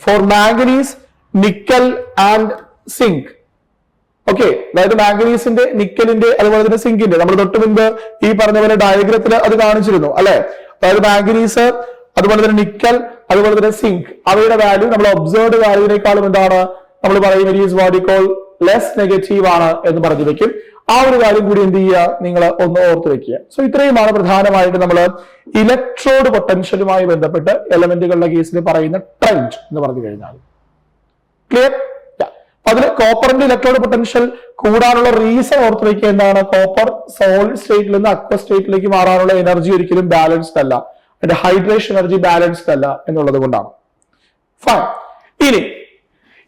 for manganese, nickel and zinc. Okay, അതായത് മാംഗനീസിന്റെ, നിക്കലിന്റെ, അതുപോലെ തന്നെ സിങ്കിന്റെ നമ്മൾ തൊട്ട് മുൻപ് ഈ പറഞ്ഞ പോലെ ഡയഗ്രത്തിൽ അത് കാണിച്ചിരുന്നു അല്ലെ. അതായത് മാംഗനീസ്, അതുപോലെ തന്നെ നിക്കൽ, അതുപോലെ തന്നെ സിങ്ക്, അവയുടെ വാല്യൂ നമ്മൾ ഒബ്സർവ്ഡ് വാല്യൂവിനേക്കാളും എന്താണ് നമ്മൾ പറയും it is what you call less negative ആണ് എന്ന് പറഞ്ഞു വെക്കും. ആ ഒരു കാര്യം കൂടി എന്ത് ചെയ്യുക, നിങ്ങൾ ഒന്ന് ഓർത്ത് വെക്കുക. സോ ഇത്രയുമാണ് പ്രധാനമായിട്ട് നമ്മൾ ഇലക്ട്രോഡ് പൊട്ടൻഷ്യലുമായി ബന്ധപ്പെട്ട് എലമെന്റുകളുടെ കേസിൽ പറയുന്ന ട്രെൻഡ് എന്ന് പറഞ്ഞു കഴിഞ്ഞാൽ. ക്ലിയർ? അതില് കോപ്പറിന്റെ ഇലക്ട്രോഡ് പൊട്ടൻഷ്യൽ കൂടാനുള്ള റീസൺ ഓർത്ത് വയ്ക്കുക. എന്താണ്, കോപ്പർ സോളിഡ് സ്റ്റേറ്റിൽ നിന്ന് അക്വ സ്റ്റേറ്റിലേക്ക് മാറാനുള്ള എനർജി ഒരിക്കലും ബാലൻസ്ഡ് അല്ല, അതിന്റെ ഹൈഡ്രേഷൻ എനർജി ബാലൻസ്ഡ് അല്ല എന്നുള്ളത് കൊണ്ടാണ്. ഫൈൻ. ഇനി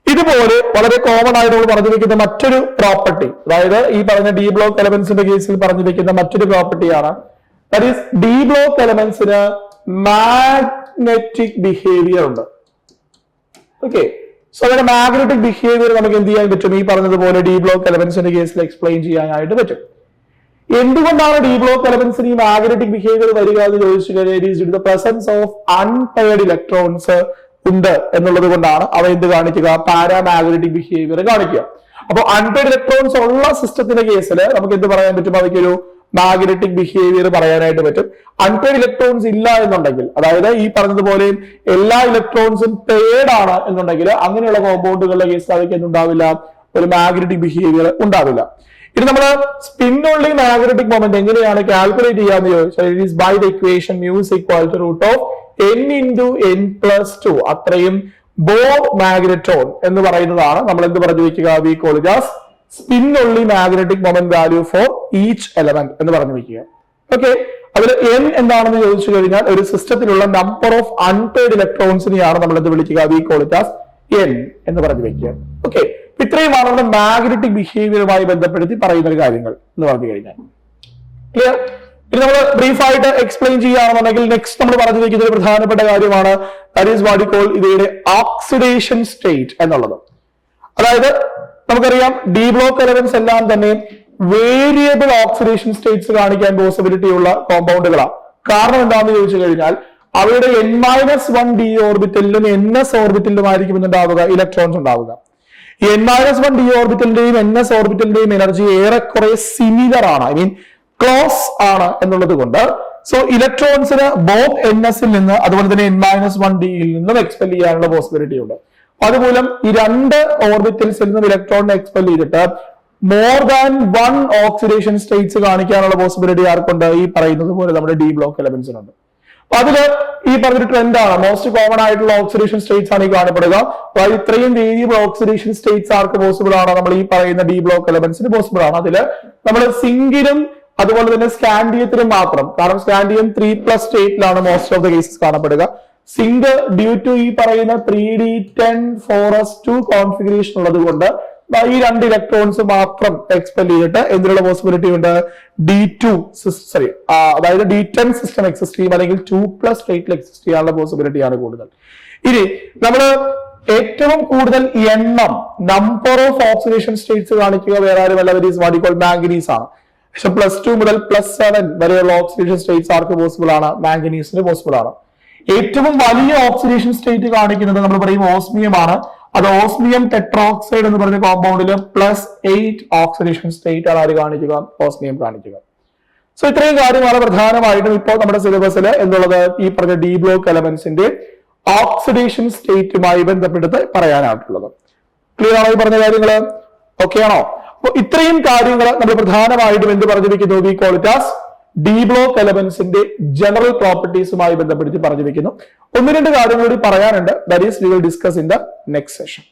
ഇതുപോലെ വളരെ കോമൺ ആയിട്ട് നമ്മൾ പറഞ്ഞു വെക്കുന്ന മറ്റൊരു പ്രോപ്പർട്ടി, അതായത് ഈ പറഞ്ഞ ഡി ബ്ലോക്ക് എലമെന്റ്സിന്റെ കേസിൽ പറഞ്ഞു വെക്കുന്ന മറ്റൊരു പ്രോപ്പർട്ടിയാണ്, ദാറ്റ് ഈസ് ഡി ബ്ലോക്ക് എലമെന്റ്സിന് മാഗ്നറ്റിക് ബിഹേവിയർ ഉണ്ട്. ഓക്കെ, സോ അങ്ങനെ മാഗ്നറ്റിക് ബിഹേവിയർ നമുക്ക് എന്ത് ചെയ്യാൻ പറ്റും, ഈ പറഞ്ഞതുപോലെ ഡി ബ്ലോക്ക് എലമെന്റ്സിന്റെ കേസിൽ എക്സ്പ്ലെയിൻ ചെയ്യാനായിട്ട് പറ്റും. എന്തുകൊണ്ടാണ് ഡി ബ്ലോക്ക് എലമെന്റ്സിന് ഈ മാഗ്നറ്റിക് ബിഹേവിയർ വരിക എന്ന് ചോദിച്ചു കഴിഞ്ഞാൽ പ്രസൻസ് ഓഫ് അൺപെയർഡ് ഇലക്ട്രോൺസ് ഉണ്ട് എന്നുള്ളത് കൊണ്ടാണ് അവ എന്ത് കാണിക്കുക, പാരാമാഗ്നറ്റിക് ബിഹേവിയർ കാണിക്കുക. അപ്പൊ അൺപെയർഡ് ഇലക്ട്രോൺസ് ഉള്ള സിസ്റ്റത്തിന്റെ കേസിൽ നമുക്ക് എന്ത് പറയാൻ പറ്റും, അവയ്ക്കൊരു മാഗ്നറ്റിക് ബിഹേവിയർ പറയാനായിട്ട് പറ്റും. അൺപെയർഡ് ഇലക്ട്രോൺസ് ഇല്ല എന്നുണ്ടെങ്കിൽ, അതായത് ഈ പറഞ്ഞതുപോലെ എല്ലാ ഇലക്ട്രോൺസും പെയർഡ് ആണ് എന്നുണ്ടെങ്കിൽ അങ്ങനെയുള്ള കോമ്പൗണ്ടുകളുടെ കേസിൽ അവയ്ക്ക് എന്തുണ്ടാവില്ല, ഒരു മാഗ്നറ്റിക് ബിഹേവിയർ ഉണ്ടാവില്ല. ഇനി നമ്മൾ സ്പിൻ ഓൺലി മാഗ്നറ്റിക് മൊമെന്റ് എങ്ങനെയാണ് കാൽക്കുലേറ്റ് ചെയ്യാന്ന് ചോദിച്ചാൽ it is by the equation mu is equal to root of n into n plus 2. അത്രയും ബോർ മാഗ്നറ്റോൺ എന്ന് പറയുന്നതാണ് നമ്മൾ എന്ത് പറഞ്ഞു വെക്കുക, V call it as spin only magnetic moment value for each element എന്ന് പറഞ്ഞു വെക്കുക. ഓക്കെ, അതിൽ n എന്താണെന്ന് ചോദിച്ചു കഴിഞ്ഞാൽ ഒരു സിസ്റ്റത്തിലുള്ള നമ്പർ ഓഫ് അൺപെയർഡ് ഇലക്ട്രോൺസിനെയാണ് നമ്മൾ എന്ത് വിളിക്കുക, V call it as n എന്ന് പറഞ്ഞു വെക്കുക. ഓക്കെ, ഇത്രയുമാണ് നമ്മുടെ മാഗ്നറ്റിക് ബിഹേവിയറുമായി ബന്ധപ്പെടുത്തി പറയുന്ന കാര്യങ്ങൾ എന്ന് പറഞ്ഞു കഴിഞ്ഞാൽ. ക്ലിയർ? ഇനി നമ്മൾ ബ്രീഫായിട്ട് എക്സ്പ്ലെയിൻ ചെയ്യുകയാണെന്നുണ്ടെങ്കിൽ നെക്സ്റ്റ് നമ്മൾ പറഞ്ഞു വെക്കുന്ന ഒരു പ്രധാനപ്പെട്ട കാര്യമാണ് that is what you call ഇവയുടെ ഓക്സിഡേഷൻ സ്റ്റേറ്റ് എന്നുള്ളത്. അതായത് നമുക്കറിയാം ഡി ബ്ലോക്ക് എലമെന്റ്സ് എല്ലാം തന്നെ വേരിയബിൾ ഓക്സിഡേഷൻ സ്റ്റേറ്റ്സ് കാണിക്കാൻ പോസിബിലിറ്റി ഉള്ള കോമ്പൗണ്ടുകളാണ്. കാരണം എന്താണെന്ന് ചോദിച്ചു കഴിഞ്ഞാൽ അവയുടെ n-1 d ഓർബിറ്റലിലും ns ഓർബിറ്റലിലുമായിരിക്കും ഉണ്ടാവുക ഇലക്ട്രോൺസ് ഉണ്ടാവുക. n-1 d ഓർബിറ്റലിന്റെയും ns ഓർബിറ്റലിന്റെയും എനർജി ഏറെക്കുറെ സിമിലർ ആണ്, ഐ മീൻ ക്ലോസ് ആണ് എന്നുള്ളത് കൊണ്ട് സോ ഇലക്ട്രോൺസിന് ബോത്ത് nsൽ നിന്ന് അതുപോലെ തന്നെ n-1 d യിൽ നിന്നും എക്സ്പെൽ ചെയ്യാനുള്ള പോസിബിലിറ്റി ഉണ്ട്. അതുമൂലം ഈ രണ്ട് ഓർബിറ്റൽസിൽ നിന്നും ഇലക്ട്രോണിനെ എക്സ്പെൽ ചെയ്തിട്ട് മോർ ദാൻ 1 ഓക്സിഡേഷൻ സ്റ്റേറ്റ്സ് കാണിക്കാനുള്ള പോസിബിലിറ്റി ആർക്കുണ്ട്, ഈ പറയുന്നത് പോലെ നമ്മുടെ ഡി ബ്ലോക്ക് എലമെന്റ്സിനുണ്ട്. അപ്പൊ അതില് ഈ പറഞ്ഞൊരു ട്രെൻഡാണ്, മോസ്റ്റ് കോമൺ ആയിട്ടുള്ള ഓക്സിഡേഷൻ സ്റ്റേറ്റ്സ് ആണ് ഈ കാണപ്പെടുക. അതായത് ഇത്രയും വേരിയബിൾ ഓക്സിഡേഷൻ സ്റ്റേറ്റ്സ് ആർക്ക് പോസിബിൾ ആണ്, നമ്മൾ ഈ പറയുന്ന ഡി ബ്ലോക്ക് എലമെന്റ്സിന് പോസിബിൾ ആണ്. അതില് നമ്മൾ സിങ്കിനും അതുപോലെ തന്നെ സ്കാൻഡിയത്തിനും മാത്രം, കാരണം സ്കാൻഡിയം 3+ സ്റ്റേറ്റിലാണ് മോസ്റ്റ് ഓഫ് ദ കേസസ് കാണപ്പെടുക. സിങ്ക് ഡ്യൂ ടു ഈ പറയുന്ന 3d10 കോൺഫിഗറേഷൻ ഉള്ളത് കൊണ്ട് ഈ രണ്ട് ഇലക്ട്രോൺസ് മാത്രം എക്സ്പെൽ ചെയ്തിട്ട് എന്തിനുള്ള പോസിബിലിറ്റി ഉണ്ട്, അതായത് D10 സിസ്റ്റം എക്സിസ്റ്റ് ചെയ്യും, അല്ലെങ്കിൽ 2+ സ്റ്റേറ്റിൽ എക്സിസ്റ്റ് ചെയ്യാനുള്ള പോസിബിലിറ്റി ആണ് കൂടുതൽ. ഇനി നമ്മൾ ഏറ്റവും കൂടുതൽ എണ്ണം നമ്പർ ഓഫ് ഓക്സിഡേഷൻ സ്റ്റേറ്റ്സ് കാണിക്കുക വേറെ ആരുമല്ല, that is what you call manganese ആണ്. പക്ഷെ +2 മുതൽ +7 വരെയുള്ള ഓക്സിഡേഷൻ സ്റ്റേറ്റ്സ് ആർക്ക് പോസിബിൾ ആണ്, മാംഗനീസിന് പോസിബിൾ ആണ്. ഏറ്റവും വലിയ ഓക്സിഡേഷൻ സ്റ്റേറ്റ് കാണിക്കുന്നത് നമ്മൾ പറയും ഓസ്മിയം ആണ്. അത് ഓസ്മിയം ടെട്രോക്സൈഡ് എന്ന് പറഞ്ഞ കോമ്പൗണ്ടിൽ +8 ഓക്സിഡേഷൻ സ്റ്റേറ്റ് ആണ് ആര് കാണിക്കുക, ഓസ്മിയം കാണിക്കുക. സോ ഇത്രയും കാര്യമാണ് പ്രധാനമായിട്ടും ഇപ്പോൾ നമ്മുടെ സിലബസിൽ എന്നുള്ളത് ഈ പറഞ്ഞ ഡി ബ്ലോക്ക് എലമെന്റ്സിന്റെ ഓക്സിഡേഷൻ സ്റ്റേറ്റുമായി ബന്ധപ്പെടുത്ത് പറയാനായിട്ടുള്ളത്. ക്ലിയർ ആണോ ഈ പറഞ്ഞ കാര്യങ്ങള്? ഓക്കെ ആണോ? അപ്പൊ ഇത്രയും കാര്യങ്ങൾ നമ്മൾ പ്രധാനമായിട്ടും എന്ത് പറഞ്ഞു വെക്കുന്നു, we call it as d block എലമെന്റ്സിന്റെ ജനറൽ പ്രോപ്പർട്ടീസുമായി ബന്ധപ്പെടുത്തി പറഞ്ഞു വെക്കുന്നു. ഒന്ന് രണ്ട് കാര്യങ്ങൾ കൂടി പറയാനുണ്ട്. That is we will discuss in the next session.